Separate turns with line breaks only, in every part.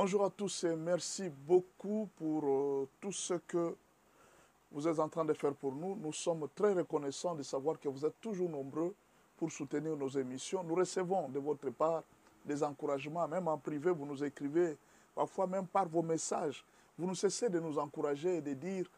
Bonjour à tous et merci beaucoup pour tout ce que vous êtes en train de faire pour nous. Nous sommes très reconnaissants de savoir que vous êtes toujours nombreux pour soutenir nos émissions. Nous recevons de votre part des encouragements, même en privé, vous nous écrivez, parfois même par vos messages. Vous ne cessez de nous encourager et de dire,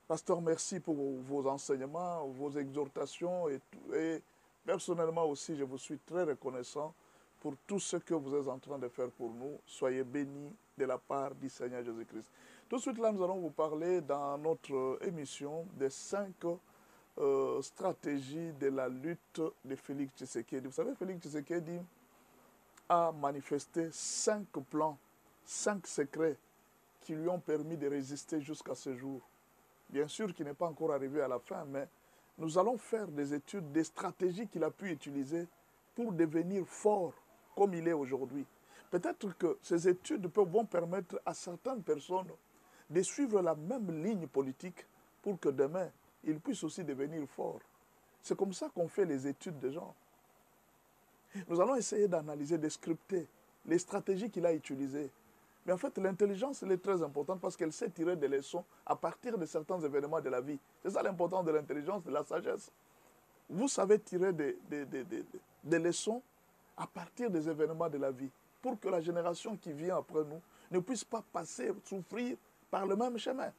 Pasteur, merci pour vos enseignements, vos exhortations et personnellement aussi, je vous suis très reconnaissant pour tout ce que vous êtes en train de faire pour nous. Soyez bénis de la part du Seigneur Jésus-Christ. Tout de suite, là, nous allons vous parler dans notre émission des 5 stratégies de la lutte de Félix Tshisekedi. Vous savez, Félix Tshisekedi a manifesté 5 plans, 5 secrets qui lui ont permis de résister jusqu'à ce jour. Bien sûr qu'il n'est pas encore arrivé à la fin, mais nous allons faire des études, des stratégies qu'il a pu utiliser pour devenir fort comme il est aujourd'hui. Peut-être que ces études vont permettre à certaines personnes de suivre la même ligne politique pour que demain, ils puissent aussi devenir forts. C'est comme ça qu'on fait les études des gens. Nous allons essayer d'analyser, de scripter les stratégies qu'il a utilisées. Mais en fait, l'intelligence, elle est très importante parce qu'elle sait tirer des leçons à partir de certains événements de la vie. C'est ça l'importance de l'intelligence, de la sagesse. Vous savez tirer des leçons à partir des événements de la vie pour que la génération qui vient après nous ne puisse pas passer, souffrir par le même chemin.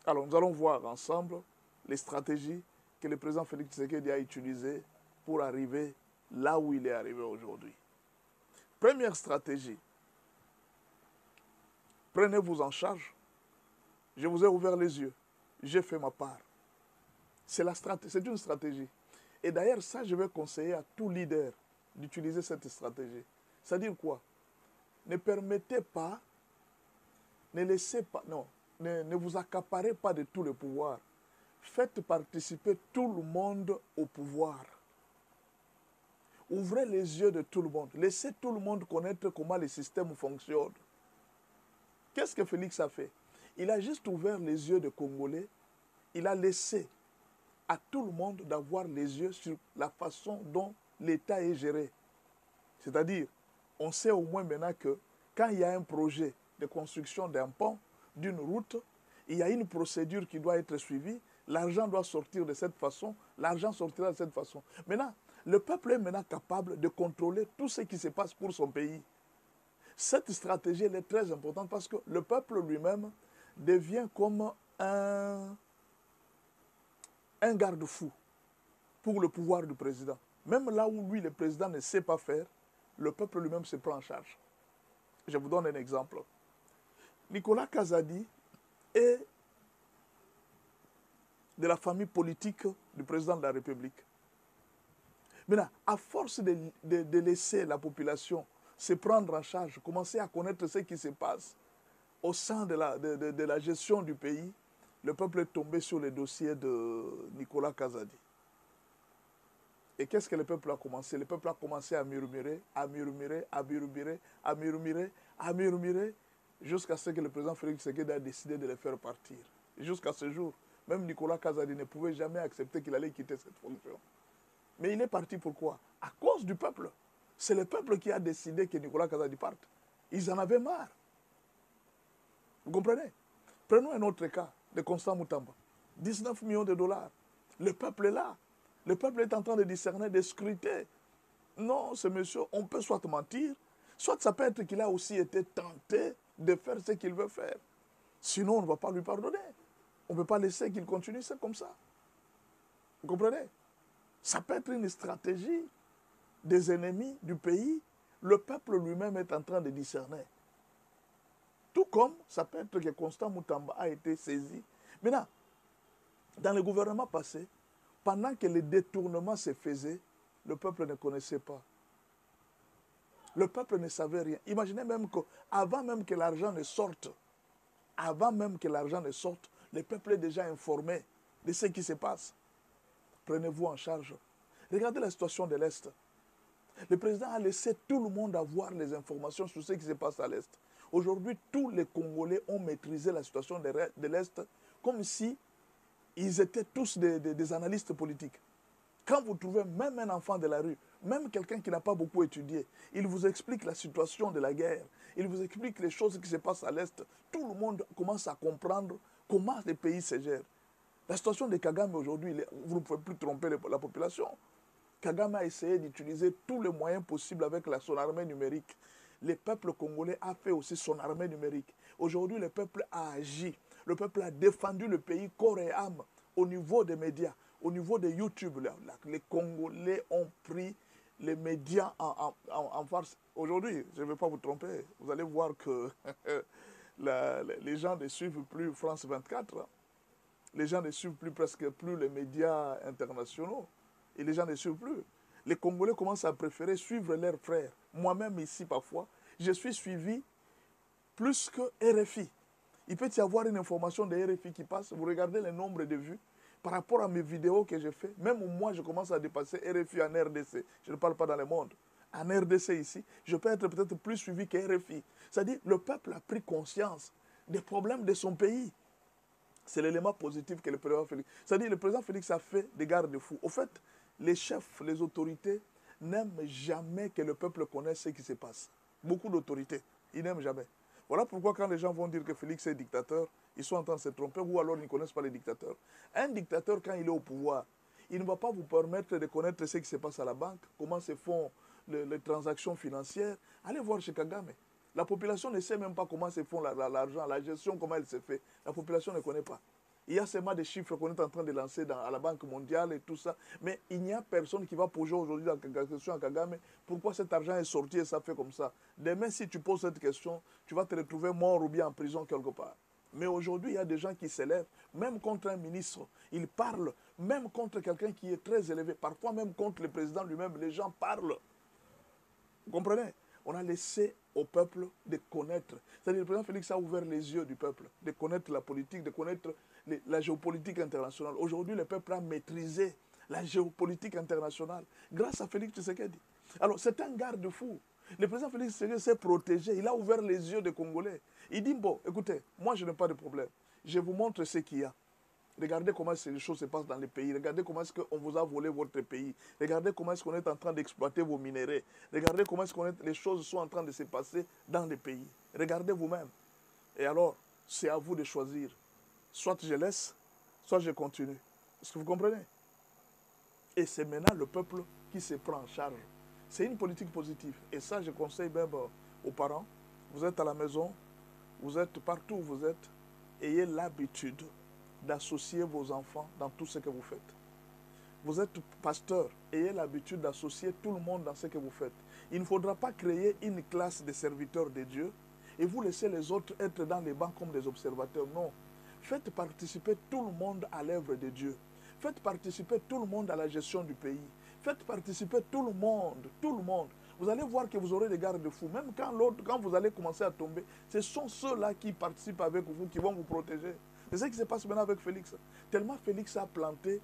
Alors, nous allons voir ensemble les stratégies que le président Félix Tshisekedi a utilisées pour arriver là où il est arrivé aujourd'hui. Première stratégie, prenez-vous en charge. Je vous ai ouvert les yeux. J'ai fait ma part. C'est une stratégie. Et d'ailleurs, ça, je vais conseiller à tout leader d'utiliser cette stratégie. C'est-à-dire quoi? Ne permettez pas, ne laissez pas, non, ne vous accaparez pas de tout le pouvoir. Faites participer tout le monde au pouvoir. Ouvrez les yeux de tout le monde. Laissez tout le monde connaître comment le système fonctionne. Qu'est-ce que Félix a fait? Il a juste ouvert les yeux des Congolais. Il a laissé à tout le monde d'avoir les yeux sur la façon dont l'État est géré. C'est-à-dire, on sait au moins maintenant que quand il y a un projet de construction d'un pont, d'une route, il y a une procédure qui doit être suivie, l'argent doit sortir de cette façon, l'argent sortira de cette façon. Maintenant, le peuple est maintenant capable de contrôler tout ce qui se passe pour son pays. Cette stratégie, elle est très importante parce que le peuple lui-même devient comme un garde-fou pour le pouvoir du président. Même là où lui, le président, ne sait pas faire, le peuple lui-même se prend en charge. Je vous donne un exemple. Nicolas Kazadi est de la famille politique du président de la République. Maintenant, à force de laisser la population se prendre en charge, commencer à connaître ce qui se passe au sein de la gestion du pays, le peuple est tombé sur le dossier de Nicolas Kazadi. Et qu'est-ce que le peuple a commencé? Le peuple a commencé à murmurer, à murmurer, à murmurer, à murmurer, à murmurer, jusqu'à ce que le président Félix Tshisekedi a décidé de le faire partir. Jusqu'à ce jour, même Nicolas Kazadi ne pouvait jamais accepter qu'il allait quitter cette fonction. Mais il est parti pourquoi? À cause du peuple. C'est le peuple qui a décidé que Nicolas Kazadi parte. Ils en avaient marre. Vous comprenez? Prenons un autre cas de Constant Moutamba. 19 millions de dollars. Le peuple est là. Le peuple est en train de discerner, de scruter. Non, ce monsieur, on peut soit mentir, soit ça peut être qu'il a aussi été tenté de faire ce qu'il veut faire. Sinon, on ne va pas lui pardonner. On ne peut pas laisser qu'il continue ça comme ça. Vous comprenez? Ça peut être une stratégie des ennemis du pays. Le peuple lui-même est en train de discerner. Tout comme ça peut être que Constant Moutamba a été saisi. Maintenant, dans le gouvernement passé, pendant que les détournements se faisaient, le peuple ne connaissait pas. Le peuple ne savait rien. Imaginez même qu'avant même que l'argent ne sorte, le peuple est déjà informé de ce qui se passe. Prenez-vous en charge. Regardez la situation de l'Est. Le président a laissé tout le monde avoir les informations sur ce qui se passe à l'Est. Aujourd'hui, tous les Congolais ont maîtrisé la situation de l'Est comme si ils étaient tous des analystes politiques. Quand vous trouvez même un enfant de la rue, même quelqu'un qui n'a pas beaucoup étudié, il vous explique la situation de la guerre. il vous explique les choses qui se passent à l'Est. Tout le monde commence à comprendre comment les pays se gèrent. La situation de Kagame aujourd'hui, vous ne pouvez plus tromper la population. Kagame a essayé d'utiliser tous les moyens possibles avec son armée numérique. Le peuple congolais a fait aussi son armée numérique. Aujourd'hui, le peuple a agi. Le peuple a défendu le pays corps et âme au niveau des médias, au niveau de YouTube. Les Congolais ont pris les médias en farce. Aujourd'hui, je ne vais pas vous tromper, vous allez voir que les gens ne suivent plus France 24. Les gens ne suivent presque plus les médias internationaux. Et les gens ne suivent plus. Les Congolais commencent à préférer suivre leurs frères. Moi-même ici, parfois, je suis suivi plus que RFI. Il peut y avoir une information de RFI qui passe. Vous regardez le nombre de vues par rapport à mes vidéos que j'ai faites. Même moi, je commence à dépasser RFI en RDC. Je ne parle pas dans le monde. En RDC ici, je peux être peut-être plus suivi que RFI. C'est-à-dire, le peuple a pris conscience des problèmes de son pays. C'est l'élément positif que le président Félix. C'est-à-dire, le président Félix a fait des garde-fous. Au fait, les chefs, les autorités n'aiment jamais que le peuple connaisse ce qui se passe. Beaucoup d'autorités, ils n'aiment jamais. Voilà pourquoi quand les gens vont dire que Félix est dictateur, ils sont en train de se tromper ou alors ils ne connaissent pas les dictateurs. Un dictateur, quand il est au pouvoir, il ne va pas vous permettre de connaître ce qui se passe à la banque, comment se font les transactions financières. Allez voir chez Kagame. La population ne sait même pas comment se font l'argent, la gestion, comment elle se fait. La population ne connaît pas. Il y a seulement des chiffres qu'on est en train de lancer à la Banque mondiale et tout ça. Mais il n'y a personne qui va poser aujourd'hui la question à Kagame. Pourquoi cet argent est sorti et ça fait comme ça? Demain, si tu poses cette question, tu vas te retrouver mort ou bien en prison quelque part. Mais aujourd'hui, il y a des gens qui s'élèvent, même contre un ministre. Ils parlent, même contre quelqu'un qui est très élevé. Parfois même contre le président lui-même, les gens parlent. Vous comprenez? On a laissé au peuple de connaître. C'est-à-dire le président Félix a ouvert les yeux du peuple, de connaître la politique, de connaître la géopolitique internationale. Aujourd'hui, le peuple a maîtrisé la géopolitique internationale grâce à Félix Tshisekedi. Alors, c'est un garde-fou. Le président Félix Tshisekedi s'est protégé. Il a ouvert les yeux des Congolais. Il dit, bon, écoutez, moi, je n'ai pas de problème. Je vous montre ce qu'il y a. Regardez comment les choses se passent dans les pays. Regardez comment est-ce qu'on vous a volé votre pays. Regardez comment est-ce qu'on est en train d'exploiter vos minéraux. Regardez comment est-ce que les choses sont en train de se passer dans les pays. Regardez vous-même. Et alors, c'est à vous de choisir. Soit je laisse, soit je continue. Est-ce que vous comprenez? Et c'est maintenant le peuple qui se prend en charge. C'est une politique positive. Et ça, je conseille même aux parents. Vous êtes à la maison, vous êtes partout où vous êtes. Ayez l'habitude d'associer vos enfants dans tout ce que vous faites. Vous êtes pasteur, ayez l'habitude d'associer tout le monde dans ce que vous faites. Il ne faudra pas créer une classe de serviteurs de Dieu et vous laisser les autres être dans les bancs comme des observateurs. Non. Faites participer tout le monde à l'œuvre de Dieu. Faites participer tout le monde à la gestion du pays. Faites participer tout le monde, tout le monde. Vous allez voir que vous aurez des garde-fous. Même quand vous allez commencer à tomber, ce sont ceux-là qui participent avec vous, qui vont vous protéger. C'est ce qui se passe maintenant avec Félix. Tellement Félix a planté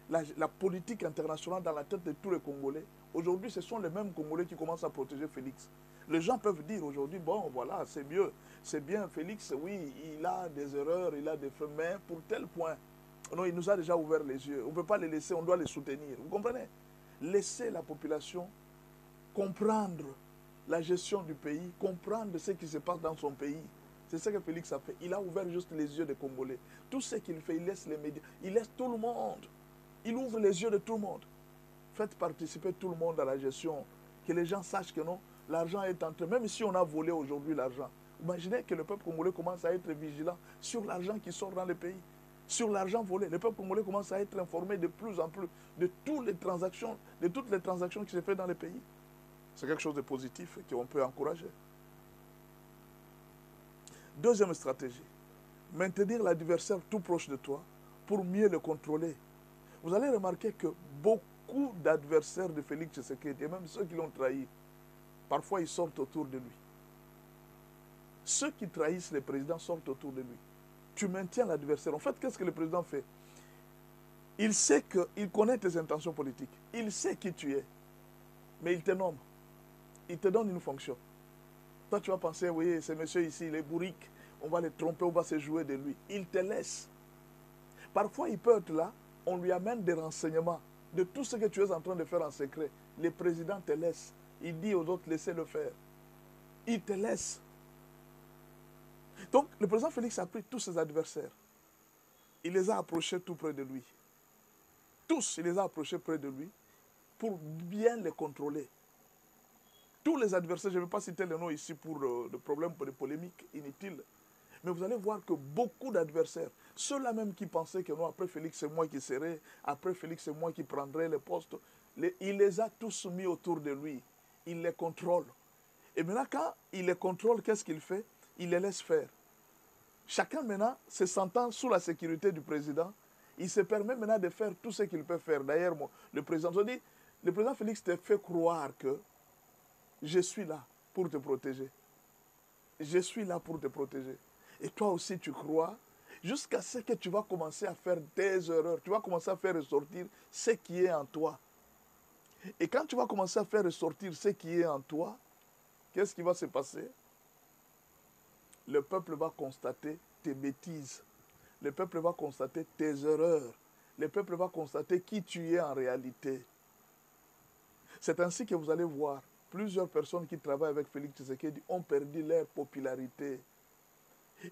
la politique internationale dans la tête de tous les Congolais. Aujourd'hui, ce sont les mêmes Congolais qui commencent à protéger Félix. Les gens peuvent dire aujourd'hui, bon, voilà, c'est mieux, c'est bien, Félix, oui, il a des erreurs, il a des faits, mais pour tel point, non, il nous a déjà ouvert les yeux. On ne peut pas les laisser, on doit les soutenir. Vous comprenez? Laissez la population comprendre la gestion du pays, comprendre ce qui se passe dans son pays. C'est ce que Félix a fait. Il a ouvert juste les yeux des Congolais. Tout ce qu'il fait, il laisse les médias, il laisse tout le monde. Il ouvre les yeux de tout le monde. Faites participer tout le monde à la gestion. Que les gens sachent que non, l'argent est entré. Même si on a volé aujourd'hui l'argent, imaginez que le peuple congolais commence à être vigilant sur l'argent qui sort dans le pays. Sur l'argent volé. Le peuple congolais commence à être informé de plus en plus de toutes les transactions qui se font dans le pays. C'est quelque chose de positif qu'on peut encourager. Deuxième stratégie, maintenir l'adversaire tout proche de toi pour mieux le contrôler. Vous allez remarquer que beaucoup d'adversaires de Félix Tshisekedi, et même ceux qui l'ont trahi, parfois ils sortent autour de lui. Ceux qui trahissent le président sortent autour de lui. Tu maintiens l'adversaire. En fait, qu'est-ce que le président fait? Il sait qu'il connaît tes intentions politiques. Il sait qui tu es. Mais il te nomme. Il te donne une fonction. Toi, tu vas penser, oui, ce monsieur ici, il est bourrique, on va le tromper, on va se jouer de lui. Il te laisse. Parfois, il peut être là, on lui amène des renseignements de tout ce que tu es en train de faire en secret. Le président te laisse. Il dit aux autres, laissez-le faire. Il te laisse. Donc, le président Félix a pris tous ses adversaires. Il les a approchés tout près de lui. Tous, il les a approchés près de lui pour bien les contrôler. Tous les adversaires, je ne vais pas citer les noms ici pour le problème, pour des polémiques inutiles. Mais vous allez voir que beaucoup d'adversaires, ceux-là même qui pensaient que non, après Félix, c'est moi qui serai, après Félix, c'est moi qui prendrai les postes, il les a tous mis autour de lui. Il les contrôle. Et maintenant, quand il les contrôle, qu'est-ce qu'il fait? Il les laisse faire. Chacun maintenant, se sentant sous la sécurité du président, il se permet maintenant de faire tout ce qu'il peut faire. D'ailleurs, le président Félix te fait croire que je suis là pour te protéger. Je suis là pour te protéger. Et toi aussi, tu crois, jusqu'à ce que tu vas commencer à faire des erreurs. Tu vas commencer à faire ressortir ce qui est en toi. Et quand tu vas commencer à faire ressortir ce qui est en toi, qu'est-ce qui va se passer? Le peuple va constater tes bêtises. Le peuple va constater tes erreurs. Le peuple va constater qui tu es en réalité. C'est ainsi que vous allez voir plusieurs personnes qui travaillent avec Félix Tshisekedi ont perdu leur popularité.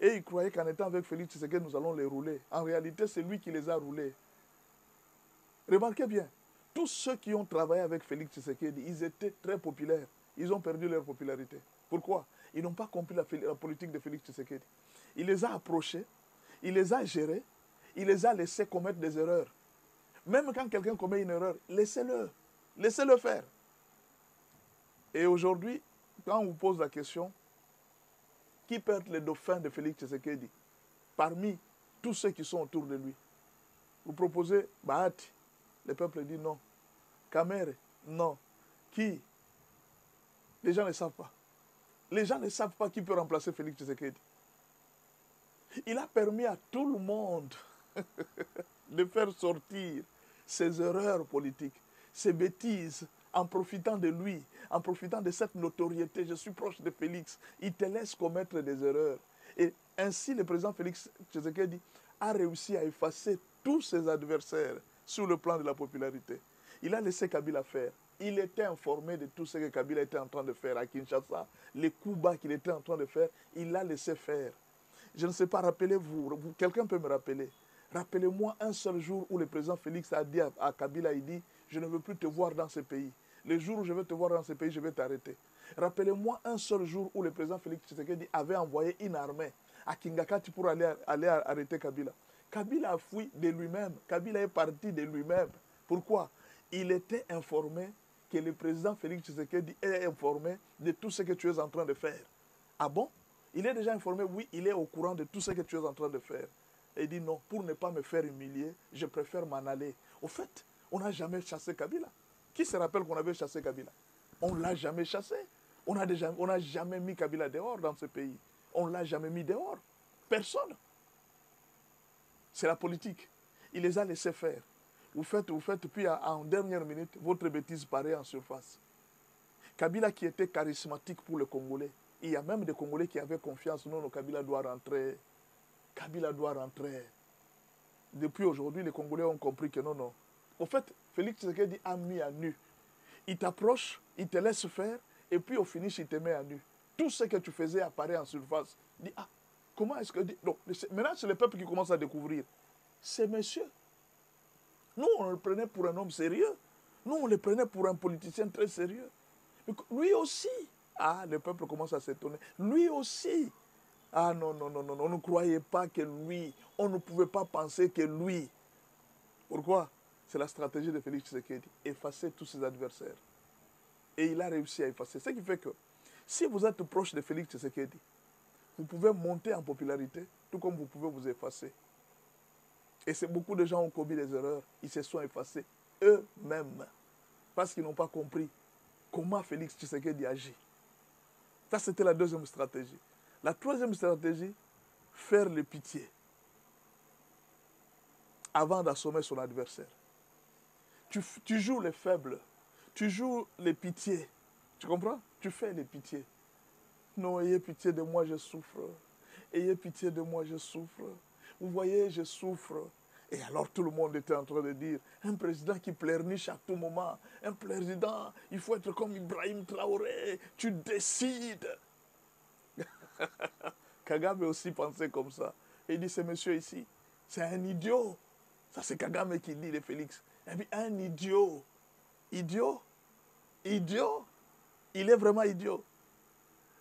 Et ils croyaient qu'en étant avec Félix Tshisekedi, nous allons les rouler. En réalité, c'est lui qui les a roulés. Remarquez bien, tous ceux qui ont travaillé avec Félix Tshisekedi, ils étaient très populaires. Ils ont perdu leur popularité. Pourquoi? Ils n'ont pas compris la politique de Félix Tshisekedi. Il les a approchés, il les a gérés, il les a laissés commettre des erreurs. Même quand quelqu'un commet une erreur, laissez-le. Laissez-le faire. Et aujourd'hui, quand on vous pose la question, qui peut être le dauphin de Félix Tshisekedi parmi tous ceux qui sont autour de lui? Vous proposez Bahati. Le peuple dit non. Kamere, non. Qui? Les gens ne savent pas. Les gens ne savent pas qui peut remplacer Félix Tshisekedi. Il a permis à tout le monde de faire sortir ses erreurs politiques, ses bêtises, en profitant de lui, en profitant de cette notoriété. Je suis proche de Félix. Il te laisse commettre des erreurs. Et ainsi, le président Félix Tshisekedi a réussi à effacer tous ses adversaires sur le plan de la popularité. Il a laissé Kabila faire. Il était informé de tout ce que Kabila était en train de faire à Kinshasa, les coups bas qu'il était en train de faire, il l'a laissé faire. Je ne sais pas, rappelez-vous, quelqu'un peut me rappeler. Rappelez-moi un seul jour où le président Félix a dit à Kabila, il dit, je ne veux plus te voir dans ce pays. Le jour où je vais te voir dans ce pays, je vais t'arrêter. Rappelez-moi un seul jour où le président Félix Tshisekedi avait envoyé une armée à Kingakati pour aller arrêter Kabila. Kabila a fui de lui-même. Kabila est parti de lui-même. Pourquoi? Il était informé que le président Félix Tshisekedi est informé de tout ce que tu es en train de faire. Ah bon? Il est déjà informé? Oui, il est au courant de tout ce que tu es en train de faire. Et il dit non, pour ne pas me faire humilier, je préfère m'en aller. Au fait, on n'a jamais chassé Kabila. Qui se rappelle qu'on avait chassé Kabila? On ne l'a jamais chassé. On n'a jamais mis Kabila dehors dans ce pays. On ne l'a jamais mis dehors. Personne. C'est la politique. Il les a laissés faire. Vous faites, puis en dernière minute, votre bêtise paraît en surface. Kabila qui était charismatique pour les Congolais. Il y a même des Congolais qui avaient confiance. Non, non, Kabila doit rentrer. Kabila doit rentrer. Depuis aujourd'hui, les Congolais ont compris que non, non. En fait, Félix Tshisekedi a mis à nu. Il t'approche, il te laisse faire, et puis au finish, il te met à nu. Tout ce que tu faisais apparaît en surface. Il dit, ah, comment est-ce que... Donc, maintenant, c'est le peuple qui commence à découvrir. C'est monsieur. Nous, on le prenait pour un homme sérieux. Nous, on le prenait pour un politicien très sérieux. Lui aussi. Ah, le peuple commence à s'étonner. Lui aussi. Ah non, non, non, non, on ne croyait pas que lui, on ne pouvait pas penser que lui. Pourquoi? C'est la stratégie de Félix Tshisekedi. Effacer tous ses adversaires. Et il a réussi à effacer. Ce qui fait que, si vous êtes proche de Félix Tshisekedi, vous pouvez monter en popularité, tout comme vous pouvez vous effacer. Et c'est beaucoup de gens ont commis des erreurs. Ils se sont effacés eux-mêmes. Parce qu'ils n'ont pas compris comment Félix Tshisekedi agit. Ça, c'était la deuxième stratégie. La troisième stratégie, faire le pitié avant d'assommer son adversaire. Tu joues les faibles, tu joues les pitiés. Tu comprends? Tu fais les pitiés. Non, ayez pitié de moi, je souffre. Ayez pitié de moi, je souffre. Vous voyez, je souffre. Et alors tout le monde était en train de dire, un président qui pleurniche à tout moment, un président, il faut être comme Ibrahim Traoré, tu décides. Kagame aussi pensait comme ça. Et il dit, ce monsieur ici, c'est un idiot. Ça, c'est Kagame qui dit, de Félix. Il dit, un idiot. Idiot? Idiot? Il est vraiment idiot.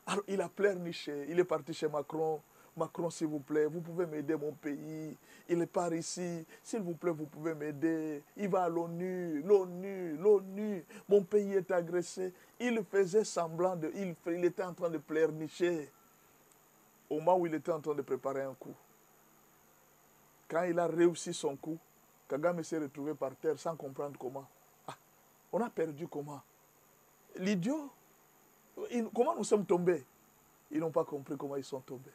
Alors, il a pleurniché. Il est parti chez Macron. Macron, s'il vous plaît, vous pouvez m'aider mon pays. Il part ici. S'il vous plaît, vous pouvez m'aider. Il va à l'ONU. L'ONU. Mon pays est agressé. Il faisait semblant de... Il était en train de pleurnicher. Au moment où il était en train de préparer un coup. Quand il a réussi son coup, Kagame s'est retrouvé par terre sans comprendre comment. Ah, on a perdu comment? L'idiot, comment nous sommes tombés? Ils n'ont pas compris comment ils sont tombés.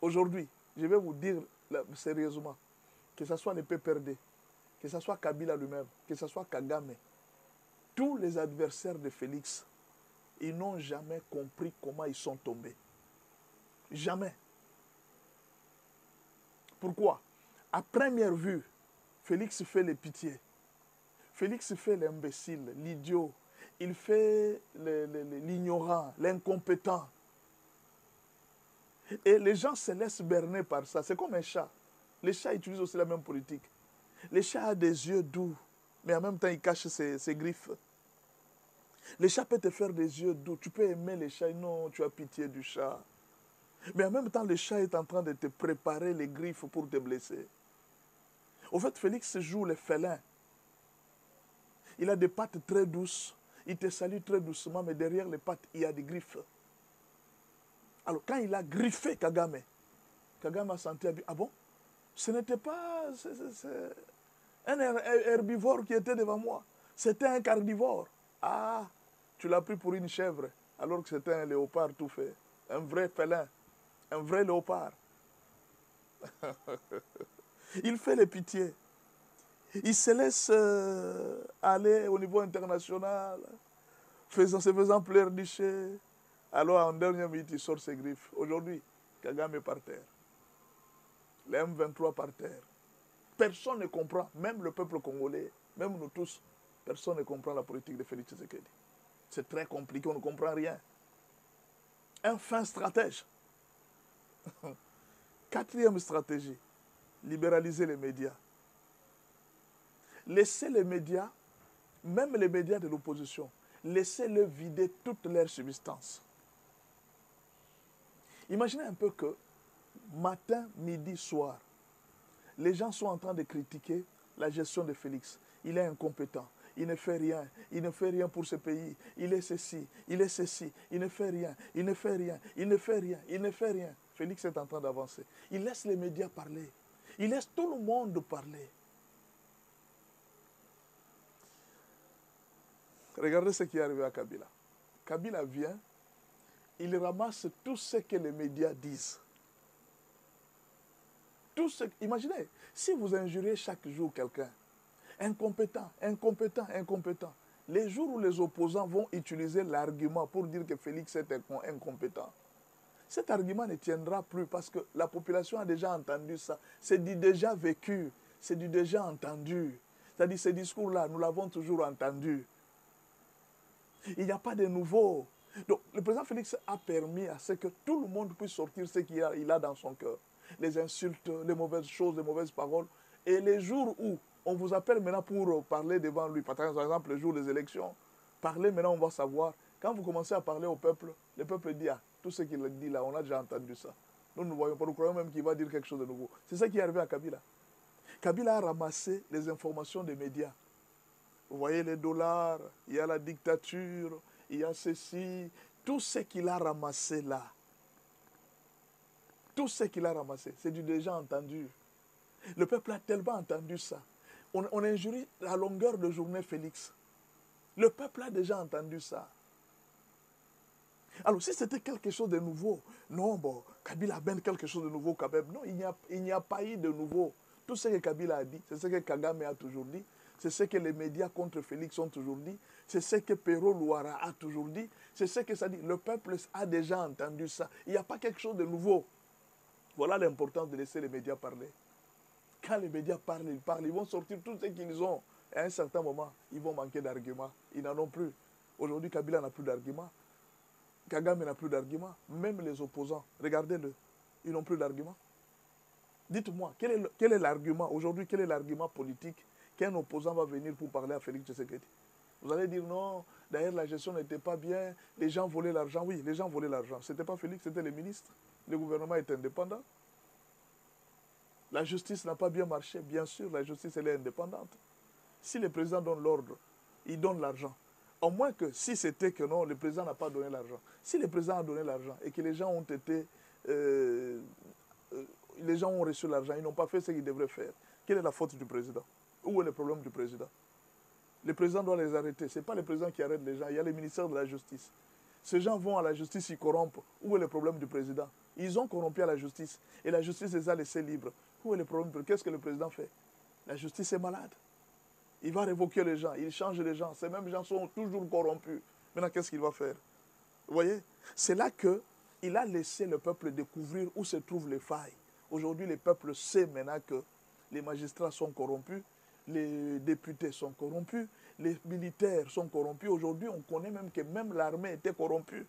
Aujourd'hui, je vais vous dire sérieusement, que ce soit le PPRD, que ce soit Kabila lui-même, que ce soit Kagame, tous les adversaires de Félix, ils n'ont jamais compris comment ils sont tombés. Jamais. Pourquoi? À première vue, Félix fait les pitiés. Félix fait l'imbécile, l'idiot. Il fait l'ignorant, l'incompétent. Et les gens se laissent berner par ça. C'est comme un chat. Les chats utilisent aussi la même politique. Les chats ont des yeux doux, mais en même temps, ils cachent ses griffes. Les chats peuvent te faire des yeux doux. Tu peux aimer les chats. Non, tu as pitié du chat. Mais en même temps, le chat est en train de te préparer les griffes pour te blesser. Au fait, Félix joue le félin. Il a des pattes très douces. Il te salue très doucement, mais derrière les pattes, il y a des griffes. Alors, quand il a griffé Kagame, Kagame a senti, ah bon, ce n'était pas un herbivore qui était devant moi. C'était un carnivore. Ah, tu l'as pris pour une chèvre, alors que c'était un léopard tout fait. Un vrai félin, un vrai léopard. Il fait les pitiés. Il se laisse aller au niveau international, se faisant pleurnicher. Alors, en dernière minute, il sort ses griffes. Aujourd'hui, Kagame est par terre. Les M23 par terre. Personne ne comprend, même le peuple congolais, même nous tous, personne ne comprend la politique de Félix Tshisekedi. C'est très compliqué, on ne comprend rien. Un fin stratège. Quatrième stratégie, libéraliser les médias. Laissez les médias, même les médias de l'opposition, laissez-les vider toute leur substance. Imaginez un peu que matin, midi, soir, les gens sont en train de critiquer la gestion de Félix. Il est incompétent, il ne fait rien, il ne fait rien pour ce pays, il est ceci, il est ceci, il ne fait rien, il ne fait rien, il ne fait rien, il ne fait rien. Félix est en train d'avancer. Il laisse les médias parler, il laisse tout le monde parler. Regardez ce qui est arrivé à Kabila. Kabila vient, il ramasse tout ce que les médias disent. Imaginez, si vous injuriez chaque jour quelqu'un, incompétent, incompétent, incompétent, les jours où les opposants vont utiliser l'argument pour dire que Félix est incompétent, cet argument ne tiendra plus parce que la population a déjà entendu ça. C'est du déjà vécu, c'est du déjà entendu. C'est-à-dire ce discours-là, nous l'avons toujours entendu. Il n'y a pas de nouveau. Donc, le président Félix a permis à ce que tout le monde puisse sortir ce qu'il a dans son cœur. Les insultes, les mauvaises choses, les mauvaises paroles. Et les jours où on vous appelle maintenant pour parler devant lui, par exemple le jour des élections, parler maintenant, on va savoir. Quand vous commencez à parler au peuple, le peuple dit, ah, tout ce qu'il dit là, on a déjà entendu ça. Nous ne voyons pas, nous croyons même qu'il va dire quelque chose de nouveau. C'est ça qui est arrivé à Kabila. Kabila a ramassé les informations des médias. Vous voyez les dollars, il y a la dictature, il y a ceci, tout ce qu'il a ramassé là. Tout ce qu'il a ramassé, c'est du déjà entendu. Le peuple a tellement entendu ça. On injurie à longueur de journée Félix. Le peuple a déjà entendu ça. Alors si c'était quelque chose de nouveau, non, bon, Kabila amène quelque chose de nouveau quand même. Non, il n'y a pas eu de nouveau. Tout ce que Kabila a dit, c'est ce que Kagame a toujours dit. C'est ce que les médias contre Félix ont toujours dit. C'est ce que Perrault Louara a toujours dit. C'est ce que ça dit. Le peuple a déjà entendu ça. Il n'y a pas quelque chose de nouveau. Voilà l'importance de laisser les médias parler. Quand les médias parlent, ils vont sortir tout ce qu'ils ont. Et à un certain moment, ils vont manquer d'arguments. Ils n'en ont plus. Aujourd'hui, Kabila n'a plus d'arguments. Kagame n'a plus d'arguments. Même les opposants, regardez-le, ils n'ont plus d'arguments. Dites-moi, quel est l'argument, aujourd'hui, quel est l'argument politique qu'un opposant va venir pour parler à Félix Tshisekedi? Vous allez dire non, d'ailleurs la gestion n'était pas bien, les gens volaient l'argent. Oui, les gens volaient l'argent. Ce n'était pas Félix, c'était les ministres. Le gouvernement est indépendant. La justice n'a pas bien marché. Bien sûr, la justice, elle est indépendante. Si le président donne l'ordre, il donne l'argent. Au moins que si c'était que non, le président n'a pas donné l'argent. Si le président a donné l'argent et que les gens ont été... les gens ont reçu l'argent, ils n'ont pas fait ce qu'ils devraient faire. Quelle est la faute du président? Où est le problème du président? Le président doit les arrêter. Ce n'est pas le président qui arrête les gens. Il y a le ministère de la Justice. Ces gens vont à la justice, ils corrompent. Où est le problème du président? Ils ont corrompu à la justice. Et la justice les a laissés libres. Où est le problème? Qu'est-ce que le président fait? La justice est malade. Il va révoquer les gens. Il change les gens. Ces mêmes gens sont toujours corrompus. Maintenant, qu'est-ce qu'il va faire? Vous voyez? C'est là qu'il a laissé le peuple découvrir où se trouvent les failles. Aujourd'hui, le peuple sait maintenant que les magistrats sont corrompus, les députés sont corrompus, les militaires sont corrompus. Aujourd'hui, on connaît même que même l'armée était corrompue.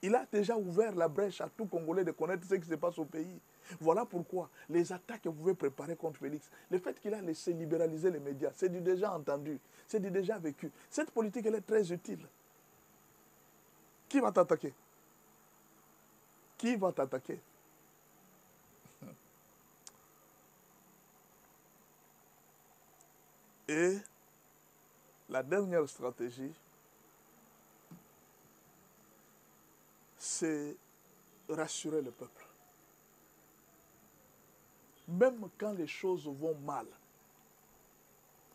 Il a déjà ouvert la brèche à tout Congolais de connaître ce qui se passe au pays. Voilà pourquoi les attaques que vous pouvez préparer contre Félix, le fait qu'il a laissé libéraliser les médias, c'est du déjà entendu, c'est du déjà vécu. Cette politique, elle est très utile. Qui va t'attaquer? Qui va t'attaquer? Et la dernière stratégie, c'est rassurer le peuple. Même quand les choses vont mal,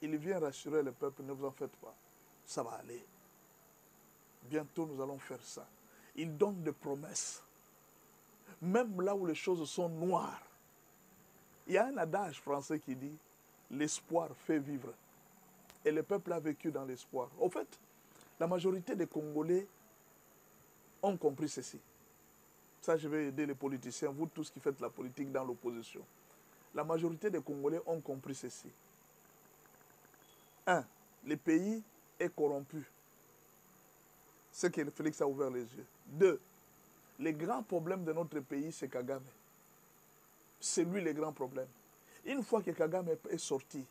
il vient rassurer le peuple, ne vous en faites pas, ça va aller. Bientôt, nous allons faire ça. Il donne des promesses. Même là où les choses sont noires. Il y a un adage français qui dit « l'espoir fait vivre ». Et le peuple a vécu dans l'espoir. Au fait, la majorité des Congolais ont compris ceci. Ça, je vais aider les politiciens, vous tous qui faites la politique dans l'opposition. La majorité des Congolais ont compris ceci. 1. Le pays est corrompu. C'est que Félix a ouvert les yeux. 2. Le grand problème de notre pays, c'est Kagame. C'est lui le grand problème. Une fois que Kagame est sorti,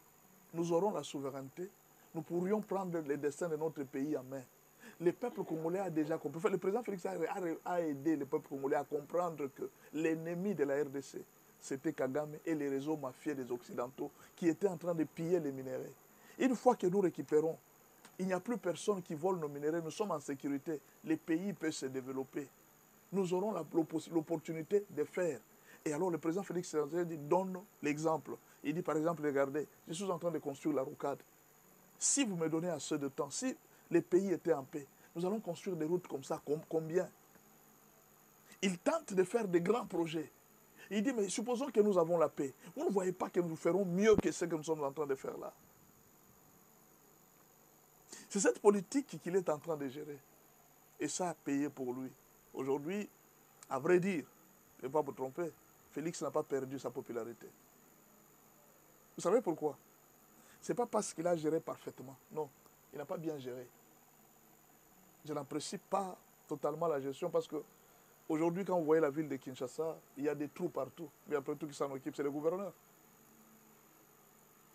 nous aurons la souveraineté, nous pourrions prendre le destin de notre pays en main. Le peuple congolais a déjà compris. Enfin, le président Félix a aidé le peuple congolais à comprendre que l'ennemi de la RDC, c'était Kagame et les réseaux mafieux des Occidentaux qui étaient en train de piller les minéraux. Une fois que nous récupérons, il n'y a plus personne qui vole nos minéraux, nous sommes en sécurité, le pays peut se développer. Nous aurons l'opportunité de faire. Et alors le président Félix donne l'exemple. Il dit par exemple, regardez, je suis en train de construire la rocade. Si vous me donnez assez de temps, si les pays étaient en paix, nous allons construire des routes comme ça, combien? Il tente de faire des grands projets. Il dit, mais supposons que nous avons la paix. Vous ne voyez pas que nous ferons mieux que ce que nous sommes en train de faire là. C'est cette politique qu'il est en train de gérer. Et ça a payé pour lui. Aujourd'hui, à vrai dire, je ne vais pas me tromper, Félix n'a pas perdu sa popularité. Vous savez pourquoi? Ce n'est pas parce qu'il a géré parfaitement. Non, il n'a pas bien géré. Je n'apprécie pas totalement la gestion parce que aujourd'hui, quand vous voyez la ville de Kinshasa, il y a des trous partout. Mais après tout, qui s'en occupe, c'est le gouverneur.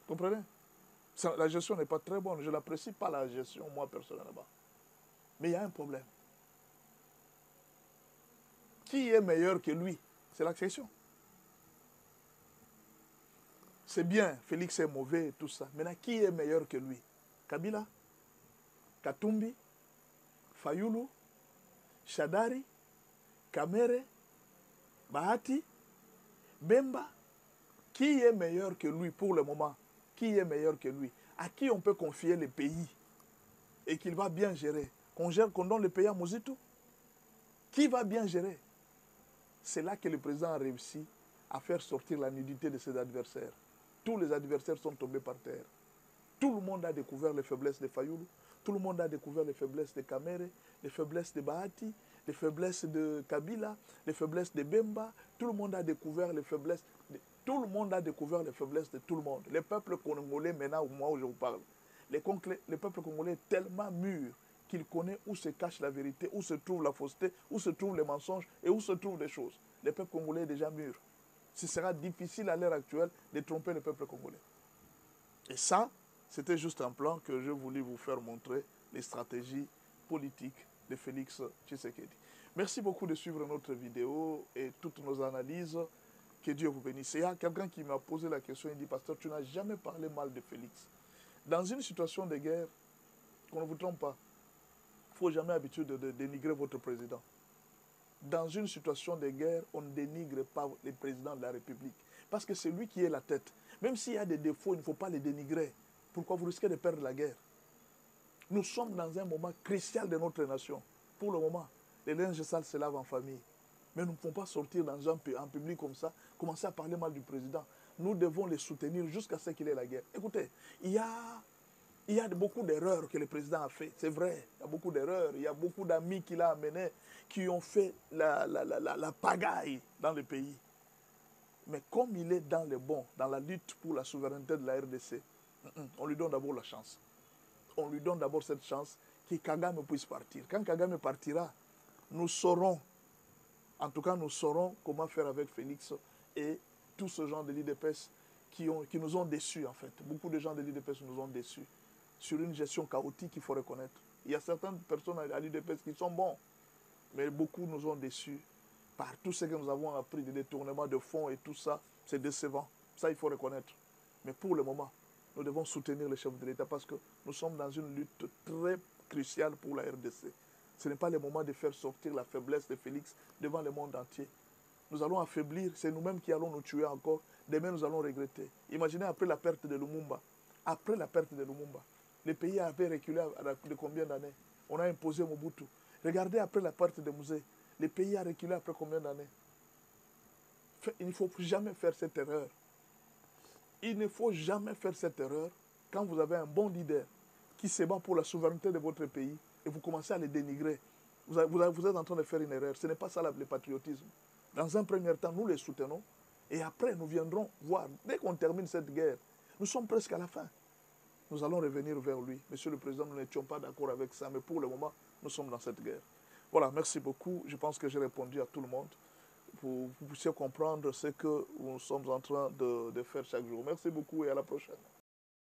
Vous comprenez? La gestion n'est pas très bonne. Je n'apprécie pas la gestion, moi, personnellement. Mais il y a un problème. Qui est meilleur que lui? C'est la question. C'est bien, Félix est mauvais, tout ça. Maintenant, qui est meilleur que lui? Kabila, Katumbi, Fayulu, Shadari, Kamere, Bahati, Bemba. Qui est meilleur que lui pour le moment? Qui est meilleur que lui? À qui on peut confier le pays et qu'il va bien gérer? Qu'on donne le pays à Mozitu? Qui va bien gérer? C'est là que le président a réussi à faire sortir la nudité de ses adversaires. Tous les adversaires sont tombés par terre. Tout le monde a découvert les faiblesses de Fayulu. Tout le monde a découvert les faiblesses de Kamere, les faiblesses de Bahati, les faiblesses de Kabila, les faiblesses de Bemba. Tout le monde a découvert les faiblesses. Tout le monde a découvert les faiblesses de tout le monde. Le peuple congolais, maintenant, au moment où je vous parle, le peuple congolais est tellement mûr qu'il connaît où se cache la vérité, où se trouve la fausseté, où se trouvent les mensonges et où se trouvent les choses. Le peuple congolais est déjà mûr. Ce sera difficile à l'heure actuelle de tromper le peuple congolais. Et ça, c'était juste un plan que je voulais vous faire montrer, les stratégies politiques de Félix Tshisekedi. Merci beaucoup de suivre notre vidéo et toutes nos analyses. Que Dieu vous bénisse. Il y a quelqu'un qui m'a posé la question, il dit, pasteur, tu n'as jamais parlé mal de Félix. Dans une situation de guerre, qu'on ne vous trompe pas, il ne faut jamais habituer de dénigrer votre président. Dans une situation de guerre, on ne dénigre pas le président de la République. Parce que c'est lui qui est la tête. Même s'il y a des défauts, il ne faut pas les dénigrer. Pourquoi vous risquez de perdre la guerre? Nous sommes dans un moment crucial de notre nation. Pour le moment, les linges sales se lavent en famille. Mais nous ne pouvons pas sortir dans un public comme ça, commencer à parler mal du président. Nous devons les soutenir jusqu'à ce qu'il ait la guerre. Écoutez, il y a beaucoup d'erreurs que le président a fait. C'est vrai, il y a beaucoup d'erreurs. Il y a beaucoup d'amis qu'il a amenés qui ont fait la pagaille dans le pays. Mais comme il est dans le bon, dans la lutte pour la souveraineté de la RDC, on lui donne d'abord la chance. On lui donne d'abord cette chance que Kagame puisse partir. Quand Kagame partira, nous saurons, en tout cas nous saurons comment faire avec Félix et tout ce genre de l'IDPS qui nous ont déçus en fait. Beaucoup de gens de l'IDPS nous ont déçus sur une gestion chaotique qu'il faut reconnaître. Il y a certaines personnes à l'IDPS qui sont bons, mais beaucoup nous ont déçus par tout ce que nous avons appris, des détournements de fonds et tout ça. C'est décevant. Ça, il faut reconnaître. Mais pour le moment, nous devons soutenir les chefs de l'État parce que nous sommes dans une lutte très cruciale pour la RDC. Ce n'est pas le moment de faire sortir la faiblesse de Félix devant le monde entier. Nous allons affaiblir, c'est nous-mêmes qui allons nous tuer encore. Demain, nous allons regretter. Imaginez après la perte de Lumumba. Après la perte de Lumumba, le pays avait reculé de combien d'années? On a imposé Mobutu. Regardez après la perte de Musée. Le pays a reculé après combien d'années? Il ne faut jamais faire cette erreur. Il ne faut jamais faire cette erreur quand vous avez un bon leader qui se bat pour la souveraineté de votre pays et vous commencez à le dénigrer. Vous êtes en train de faire une erreur. Ce n'est pas ça le patriotisme. Dans un premier temps, nous les soutenons et après, nous viendrons voir. Dès qu'on termine cette guerre, nous sommes presque à la fin. Nous allons revenir vers lui. Monsieur le Président, nous n'étions pas d'accord avec ça, mais pour le moment, nous sommes dans cette guerre. Voilà, merci beaucoup. Je pense que j'ai répondu à tout le monde pour que vous puissiez comprendre ce que nous sommes en train de faire chaque jour. Merci beaucoup et à la prochaine.